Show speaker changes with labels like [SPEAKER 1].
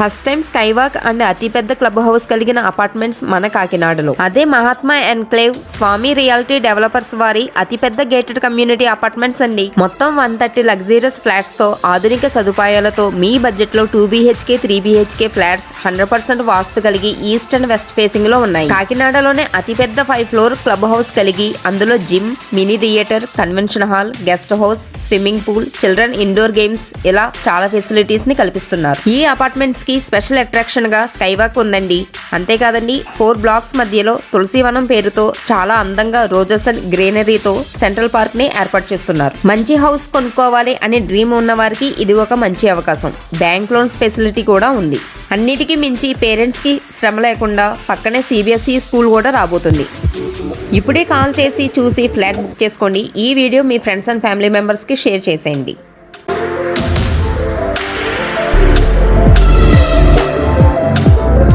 [SPEAKER 1] First time sky walk and అతిపెద్ద club house కలిగిన apartments మన కాకినాడలో. అదే మహాత్మా ఎన్క్లేవ్ స్వామి రియాలిటీ డెవలపర్స్ వారి అతిపెద్ద గేటెడ్ కమ్యూనిటీ అపార్ట్మెంట్స్ అండి. మొత్తం 130 లగ్జరియస్ ఫ్లాట్స్ తో ఆధునిక సదుపాయాలతో మీ బడ్జెట్ లో 2 BHK 3 BHK ఫ్లాట్స్ 100% వాస్తు కలిగి ఈస్ట్ అండ్ వెస్ట్ ఫేసింగ్ లో ఉన్నాయి. కాకినాడలోనే అతిపెద్ద 5 ఫ్లోర్ క్లబ్ హౌస్ కలిగి అందులో gym, mini theatre, convention hall, guest house, swimming pool, children indoor games ఇలా చాలా ఫెసిలిటీస్ ని కల్పిస్తున్నారు. ఈ అపార్ట్మెంట్స్ కి స్పెషల్ అట్రాక్షన్ గా స్కై వాక్ ఉందండి. అంతేకాదండి 4 బ్లాక్స్ మధ్యలో తులసివనం పేరుతో చాలా అందంగా రోజెస్ అండ్ గ్రీనరీతో సెంట్రల్ పార్క్ ని ఏర్పాటు చేస్తున్నారు. మంచి హౌస్ కొనుక్కోవాలి అనే డ్రీమ్ ఉన్న వారికి ఇది ఒక మంచి అవకాశం. బ్యాంక్ లోన్స్ ఫెసిలిటీ కూడా ఉంది. అన్నిటికీ మించి పేరెంట్స్ కి శ్రమ లేకుండా పక్కనే CBSE స్కూల్ కూడా రాబోతుంది. ఇప్పుడే కాల్ చేసి చూసి ఫ్లాట్ బుక్ చేసుకోండి. ఈ video me friends and family members కి షేర్ చేసేయండి.